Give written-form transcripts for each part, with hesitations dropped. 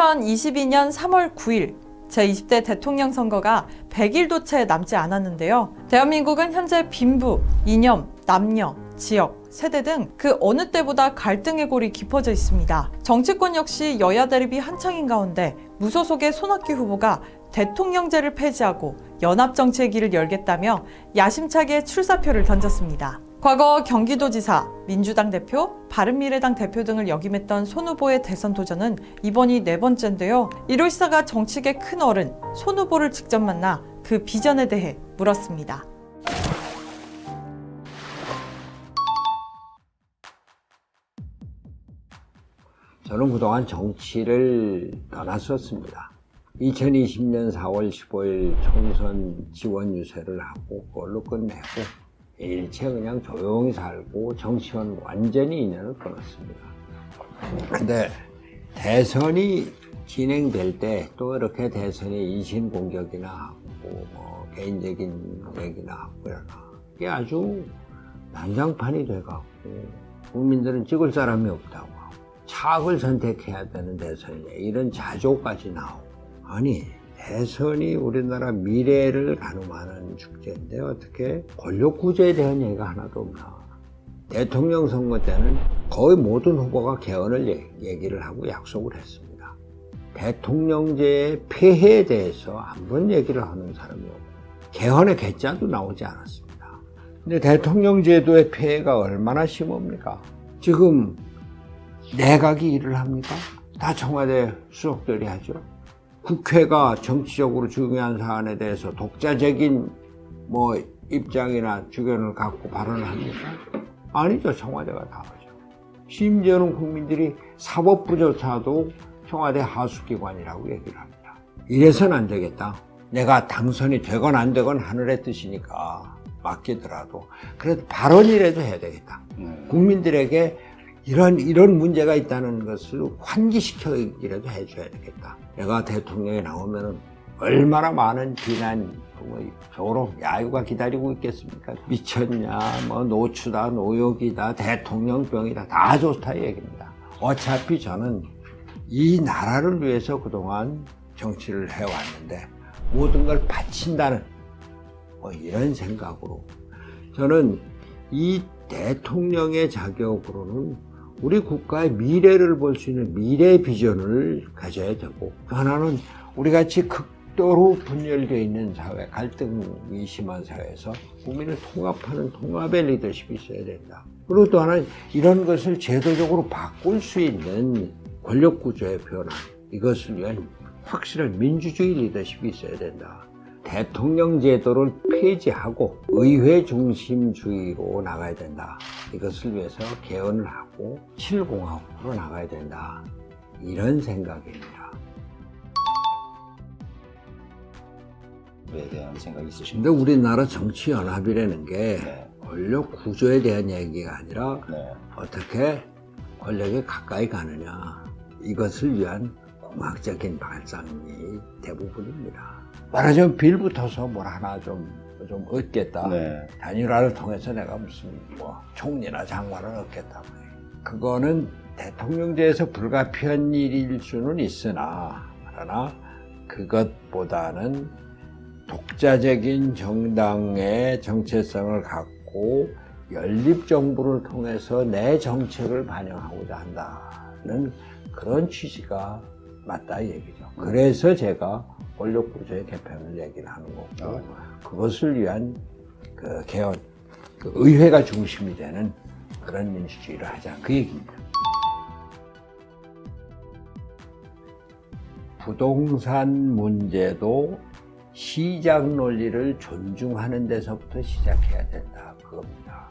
2022년 3월 9일 제20대 대통령 선거가 100일도 채 남지 않았는데요. 대한민국은 현재 빈부, 이념, 남녀, 지역, 세대 등 그 어느 때보다 갈등의 골이 깊어져 있습니다. 정치권 역시 여야 대립이 한창인 가운데 무소속의 손학규 후보가 대통령제를 폐지하고 연합정치의 길을 열겠다며 야심차게 출사표를 던졌습니다. 과거 경기도지사, 민주당 대표, 바른미래당 대표 등을 역임했던 손 후보의 대선 도전은 이번이 4번째인데요. 이로 시사가 정치계 큰 어른 손 후보를 직접 만나 그 비전에 대해 물었습니다. 저는 그동안 정치를 떠났었습니다. 2020년 4월 15일 총선 지원 유세를 하고 그걸로 끝내고 일체 그냥 조용히 살고 정치원 완전히 인연을 끊었습니다. 근데 대선이 진행될 때 또 이렇게 대선이 이신공격이나 하고 뭐 개인적인 얘기나 하고 이러나 이게 아주 난장판이 돼갖고 국민들은 찍을 사람이 없다고 하고 착을 선택해야 되는 대선이냐 이런 자조까지 나오고 아니 대선이 우리나라 미래를 가늠하는 축제인데 어떻게 권력구조에 대한 얘기가 하나도 없나. 대통령 선거 때는 거의 모든 후보가 개헌을 얘기를 하고 약속을 했습니다. 대통령제의 폐해에 대해서 한 번 얘기를 하는 사람이 없고 개헌의 개자도 나오지 않았습니다. 근데 대통령제도의 폐해가 얼마나 심합니까? 지금 내각이 일을 합니까? 다 청와대 수석들이 하죠. 국회가 정치적으로 중요한 사안에 대해서 독자적인 입장이나 주견을 갖고 발언을 합니까? 아니죠. 청와대가 다 하죠. 심지어는 국민들이 사법부조차도 청와대 하수기관이라고 얘기를 합니다. 이래서는 안 되겠다. 내가 당선이 되건 안 되건 하늘의 뜻이니까 맡기더라도 그래도 발언이라도 해야 되겠다. 국민들에게 이런 문제가 있다는 것을 환기시켜이라도 해줘야 되겠다. 내가 대통령에 나오면은 얼마나 많은 비난, 조롱, 야유가 기다리고 있겠습니까? 미쳤냐, 노추다, 노욕이다, 대통령병이다, 다 좋다 이 얘기입니다. 어차피 저는 이 나라를 위해서 그동안 정치를 해왔는데 모든 걸 바친다는 이런 생각으로 저는 이 대통령의 자격으로는 우리 국가의 미래를 볼 수 있는 미래 비전을 가져야 되고 또 하나는 우리같이 극도로 분열되어 있는 사회, 갈등이 심한 사회에서 국민을 통합하는 통합의 리더십이 있어야 된다. 그리고 또 하나 이런 것을 제도적으로 바꿀 수 있는 권력구조의 변화, 이것을 위한 확실한 민주주의 리더십이 있어야 된다. 대통령 제도를 폐지하고 의회 중심주의로 나가야 된다. 이것을 위해서 개헌을 하고 실공화국으로 나가야 된다. 이런 생각입니다. 에 대한 생각이 있으십니까? 근데 우리나라 정치연합이라는 게 권력 구조에 대한 얘기가 아니라 어떻게 권력에 가까이 가느냐 이것을 위한 공학적인 발상이 대부분입니다. 말하자면 빌붙어서 뭘 하나 좀 얻겠다. 단일화를 통해서 내가 무슨 총리나 장관을 얻겠다. 그거는 대통령제에서 불가피한 일일 수는 있으나 그러나 그것보다는 독자적인 정당의 정체성을 갖고 연립정부를 통해서 내 정책을 반영하고자 한다는 그런 취지가 맞다 이 얘기죠. 그래서 제가 권력구조의 개편을 얘기를 하는 거고 그것을 위한 그 개헌, 그 의회가 중심이 되는 그런 민주주의를 하자 그 얘기입니다. 부동산 문제도 시장 논리를 존중하는 데서부터 시작해야 된다 그겁니다.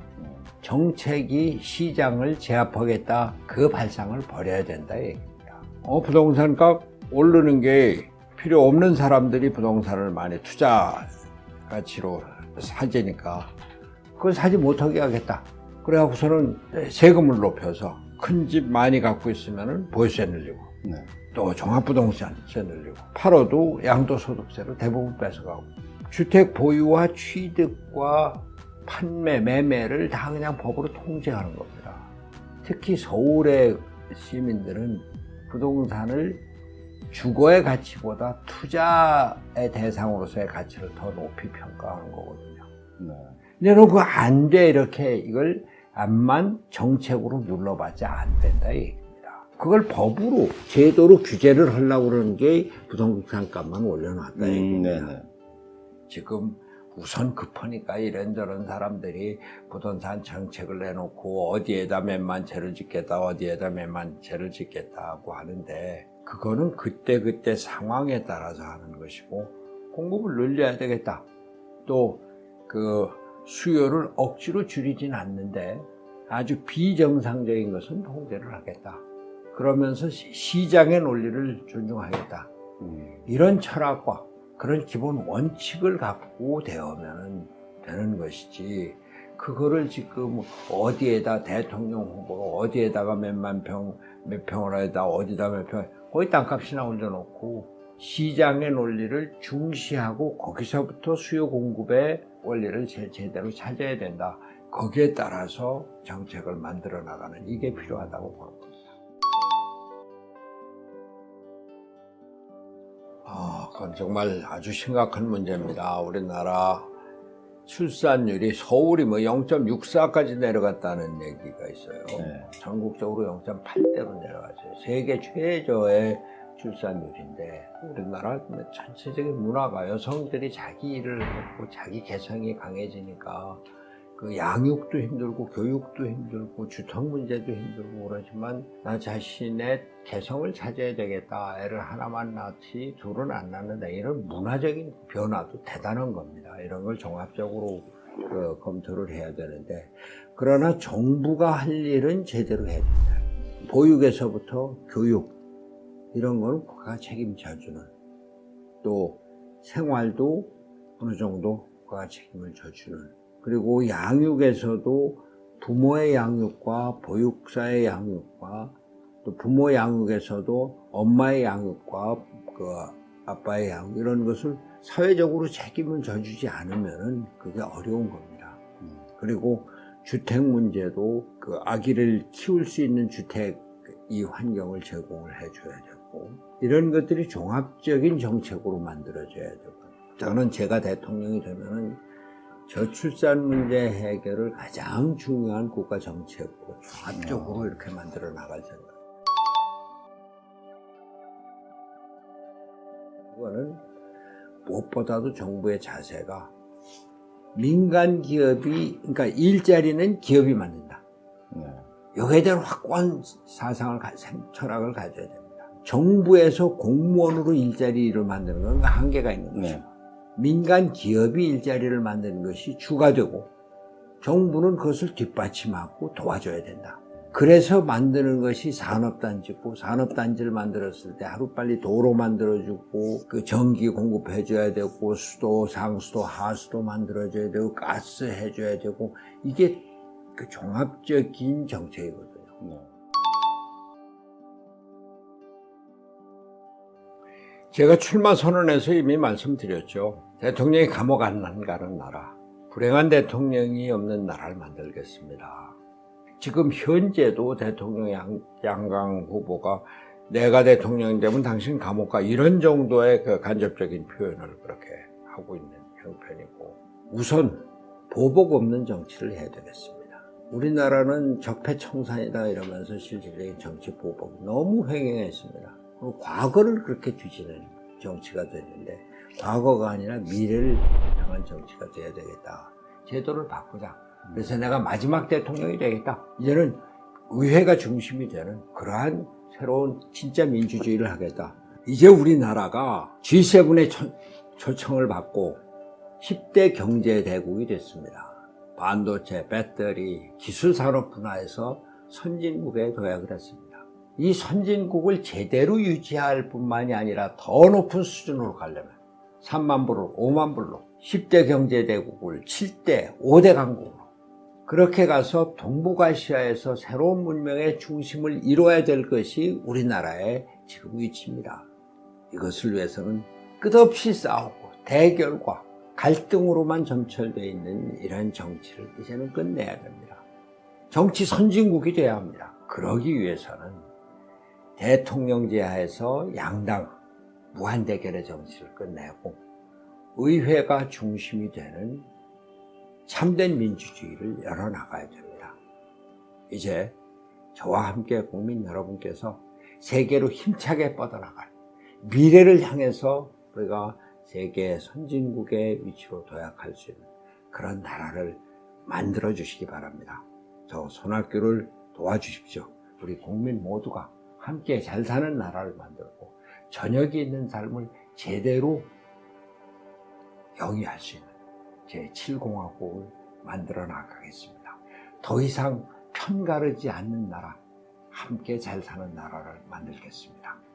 정책이 시장을 제압하겠다 그 발상을 버려야 된다 얘기입니다. 부동산값 오르는 게 필요 없는 사람들이 부동산을 많이 투자 가치로 사재니까 그걸 사지 못하게 하겠다. 그래갖고서는 세금을 높여서 큰 집 많이 갖고 있으면 보유세 늘리고 또 종합부동산세 늘리고 팔아도 양도소득세로 대부분 뺏어가고 주택 보유와 취득과 판매, 매매를 다 그냥 법으로 통제하는 겁니다. 특히 서울의 시민들은 부동산을 주거의 가치보다 투자의 대상으로서의 가치를 더 높이 평가하는 거거든요. 네. 근데 너 그거 안 돼, 이렇게 이걸 암만 정책으로 눌러봤자 안 된다 이 얘기입니다. 그걸 법으로 제도로 규제를 하려고 그러는 게 부동산 값만 올려놨다 이 얘기입니다. 네네. 지금 우선 급하니까 이런저런 사람들이 부동산 정책을 내놓고 어디에다 몇만 채를 짓겠다, 어디에다 몇만 채를 짓겠다고 하는데 그거는 그때그때 상황에 따라서 하는 것이고 공급을 늘려야 되겠다. 또 그 수요를 억지로 줄이진 않는데 아주 비정상적인 것은 통제를 하겠다. 그러면서 시장의 논리를 존중하겠다. 이런 철학과 그런 기본 원칙을 갖고 되어면 되는 것이지 그거를 지금 어디에다 대통령 후보가 어디에다가 몇만 평, 몇 평을 해다 어디다 몇 평, 거기 땅값이나 올려놓고 시장의 논리를 중시하고 거기서부터 수요 공급의 원리를 제대로 찾아야 된다. 거기에 따라서 정책을 만들어 나가는 이게 필요하다고 보는 겁니다. 그건 정말 아주 심각한 문제입니다. 우리나라 출산율이 서울이 뭐 0.64까지 내려갔다는 얘기가 있어요. 네. 전국적으로 0.8대로 내려갔어요. 세계 최저의 출산율인데 우리나라 전체적인 문화가 여성들이 자기 일을 하고 자기 개성이 강해지니까 그 양육도 힘들고 교육도 힘들고 주택 문제도 힘들고 그러지만 나 자신의 개성을 찾아야 되겠다. 애를 하나만 낳지 둘은 안 낳는다. 이런 문화적인 변화도 대단한 겁니다. 이런 걸 종합적으로 검토를 해야 되는데 그러나 정부가 할 일은 제대로 해야 된다. 보육에서부터 교육 이런 걸 국가가 책임져주는 또 생활도 어느 정도 국가가 책임을 져주는 그리고 양육에서도 부모의 양육과 보육사의 양육과 또 부모 양육에서도 엄마의 양육과 그 아빠의 양육 이런 것을 사회적으로 책임을 져주지 않으면은 그게 어려운 겁니다. 그리고 주택 문제도 그 아기를 키울 수 있는 주택 이 환경을 제공을 해줘야 되고 이런 것들이 종합적인 정책으로 만들어져야 되고 저는 제가 대통령이 되면은 저출산 문제 해결을 가장 중요한 국가 정책으로 종합적으로 이렇게 만들어 나갈 생각. 그거는 무엇보다도 정부의 자세가 민간 기업이 그러니까 일자리는 기업이 만든다. 여기에 대한 확고한 사상을 철학을 가져야 됩니다. 정부에서 공무원으로 일자리를 만드는 건 한계가 있는 거죠. 민간 기업이 일자리를 만드는 것이 주가 되고 정부는 그것을 뒷받침하고 도와줘야 된다. 그래서 만드는 것이 산업단지고 산업단지를 만들었을 때 하루빨리 도로 만들어주고 그 전기 공급해줘야 되고 수도, 상수도, 하수도 만들어줘야 되고 가스 해줘야 되고 이게 그 종합적인 정책이거든요. 제가 출마 선언에서 이미 말씀드렸죠. 대통령이 감옥 안 가는 나라, 불행한 대통령이 없는 나라를 만들겠습니다. 지금 현재도 대통령 양강 후보가 내가 대통령이 되면 당신 감옥 가 이런 정도의 그 간접적인 표현을 그렇게 하고 있는 형편이고 우선 보복 없는 정치를 해야 되겠습니다. 우리나라는 적폐청산이다 이러면서 실질적인 정치 보복이 너무 횡행했습니다. 그리고 과거를 그렇게 뒤지는 정치가 됐는데 과거가 아니라 미래를 향한 정치가 돼야 되겠다. 제도를 바꾸자. 그래서 내가 마지막 대통령이 되겠다. 이제는 의회가 중심이 되는 그러한 새로운 진짜 민주주의를 하겠다. 이제 우리나라가 G7의 초청을 받고 10대 경제대국이 됐습니다. 반도체, 배터리, 기술산업 분야에서 선진국에 도약을 했습니다. 이 선진국을 제대로 유지할 뿐만이 아니라 더 높은 수준으로 가려면 3만 불로 5만 불로 10대 경제대국을 7대, 5대 강국으로 그렇게 가서 동북아시아에서 새로운 문명의 중심을 이뤄야 될 것이 우리나라의 지금 위치입니다. 이것을 위해서는 끝없이 싸우고 대결과 갈등으로만 점철되어 있는 이런 정치를 이제는 끝내야 됩니다. 정치 선진국이 돼야 합니다. 그러기 위해서는 대통령제 하에서 양당, 무한대결의 정치를 끝내고 의회가 중심이 되는 참된 민주주의를 열어나가야 됩니다. 이제 저와 함께 국민 여러분께서 세계로 힘차게 뻗어나갈 미래를 향해서 우리가 세계 선진국의 위치로 도약할 수 있는 그런 나라를 만들어 주시기 바랍니다. 저 손학규를 도와주십시오. 우리 국민 모두가 함께 잘 사는 나라를 만들고 저녁이 있는 삶을 제대로 영위할 수 있는 제7공화국을 만들어 나가겠습니다. 더 이상 편가르지 않는 나라, 함께 잘 사는 나라를 만들겠습니다.